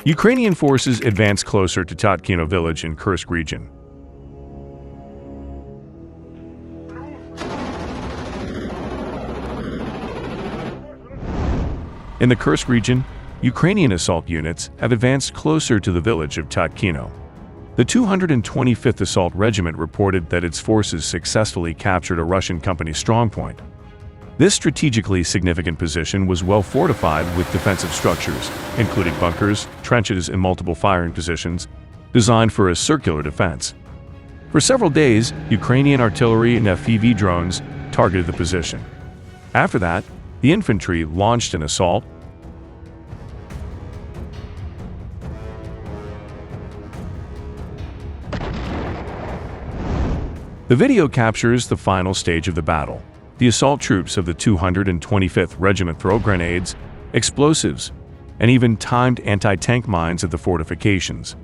Ukrainian forces advanced closer to Tyotkino village in Kursk region. In the Kursk region, Ukrainian assault units have advanced closer to the village of Tyotkino. The 225th Assault Regiment reported that its forces successfully captured a Russian company's strongpoint. This strategically significant position was well fortified with defensive structures, including bunkers, trenches, and multiple firing positions, designed for a circular defense. For several days, Ukrainian artillery and FPV drones targeted the position. After that, the infantry launched an assault. The video captures the final stage of the battle. The assault troops of the 225th Regiment throw grenades, explosives, and even timed anti-tank mines at the fortifications,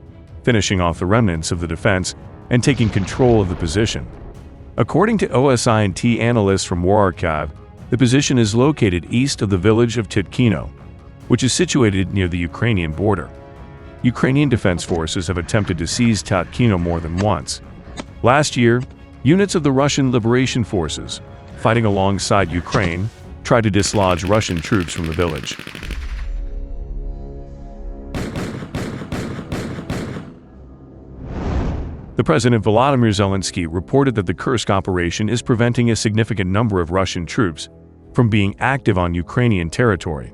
finishing off the remnants of the defense and taking control of the position. According to OSINT analysts from War Archive, the position is located east of the village of Tyotkino, which is situated near the Ukrainian border. Ukrainian defense forces have attempted to seize Tyotkino more than once. Last year, units of the Russian Liberation Forces, fighting alongside Ukraine, tried to dislodge Russian troops from the village. The President Volodymyr Zelensky reported that the Kursk operation is preventing a significant number of Russian troops from being active on Ukrainian territory.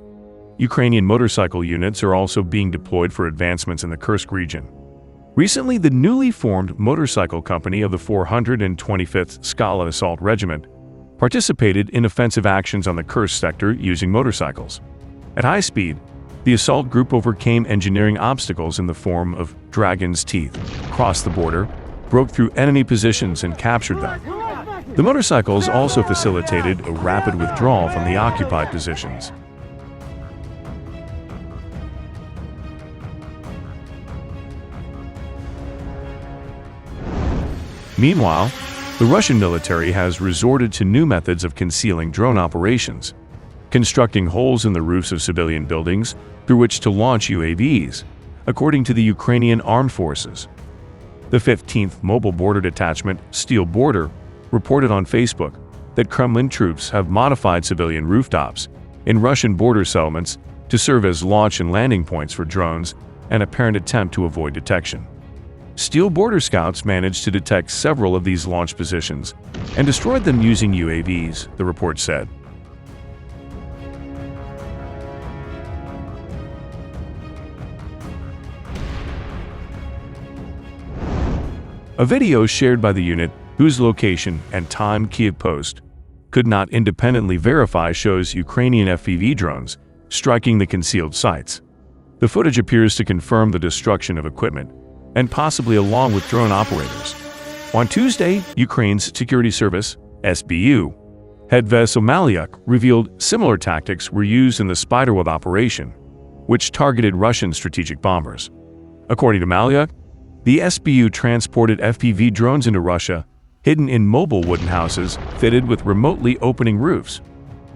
Ukrainian motorcycle units are also being deployed for advancements in the Kursk region. Recently, the newly formed motorcycle company of the 425th Skala Assault Regiment participated in offensive actions on the Kursk sector using motorcycles. At high speed, the assault group overcame engineering obstacles in the form of dragon's teeth, crossed the border, broke through enemy positions, and captured them. The motorcycles also facilitated a rapid withdrawal from the occupied positions. Meanwhile, the Russian military has resorted to new methods of concealing drone operations, constructing holes in the roofs of civilian buildings through which to launch UAVs, according to the Ukrainian Armed Forces. The 15th Mobile Border Detachment, Steel Border, reported on Facebook that Kremlin troops have modified civilian rooftops in Russian border settlements to serve as launch and landing points for drones, an apparent attempt to avoid detection. Steel Border Scouts managed to detect several of these launch positions and destroyed them using UAVs, the report said. A video shared by the unit, whose location and time Kyiv Post could not independently verify, shows Ukrainian FPV drones striking the concealed sites. The footage appears to confirm the destruction of equipment, and possibly along with drone operators. On Tuesday, Ukraine's security service, SBU, head Vasyl Malyuk revealed similar tactics were used in the Spiderweb operation, which targeted Russian strategic bombers. According to Malyuk, the SBU transported FPV drones into Russia, hidden in mobile wooden houses fitted with remotely opening roofs.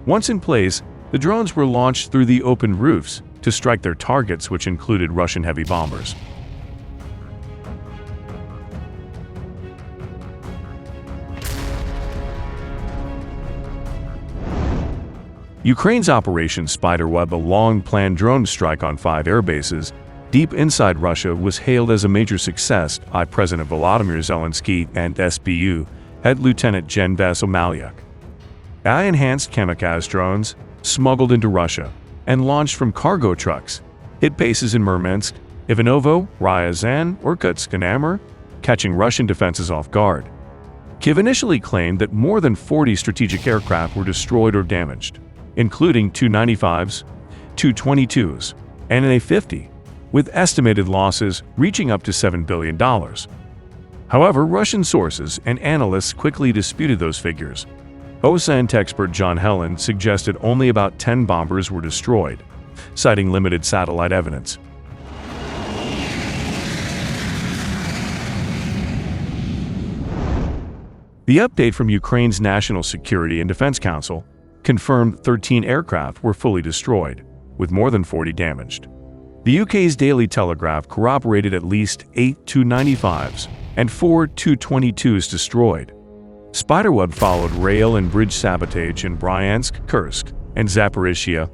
Once in place, the drones were launched through the open roofs to strike their targets, which included Russian heavy bombers. Ukraine's Operation Spiderweb, a long-planned drone strike on 5 air bases deep inside Russia, was hailed as a major success by President Volodymyr Zelensky and SBU head Lieutenant Gen Vasyl Malyuk. AI-enhanced kamikaze drones, smuggled into Russia and launched from cargo trucks, hit bases in Murmansk, Ivanovo, Ryazan, Irkutsk, and Amur, catching Russian defenses off guard. Kyiv initially claimed that more than 40 strategic aircraft were destroyed or damaged, including 295s, 222s, and an A-50, with estimated losses reaching up to $7 billion. However, Russian sources and analysts quickly disputed those figures. OSINT expert John Helen suggested only about 10 bombers were destroyed, citing limited satellite evidence. The update from Ukraine's National Security and Defense Council confirmed 13 aircraft were fully destroyed, with more than 40 damaged. The UK's Daily Telegraph corroborated at least 8 Tu-95s and 4 Tu-22s destroyed. Spiderweb followed rail and bridge sabotage in Bryansk, Kursk, and Zaporizhia,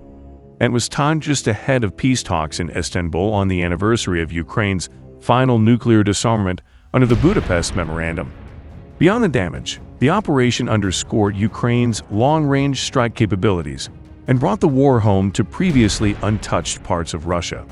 and was timed just ahead of peace talks in Istanbul on the anniversary of Ukraine's final nuclear disarmament under the Budapest Memorandum. Beyond the damage, the operation underscored Ukraine's long-range strike capabilities and brought the war home to previously untouched parts of Russia.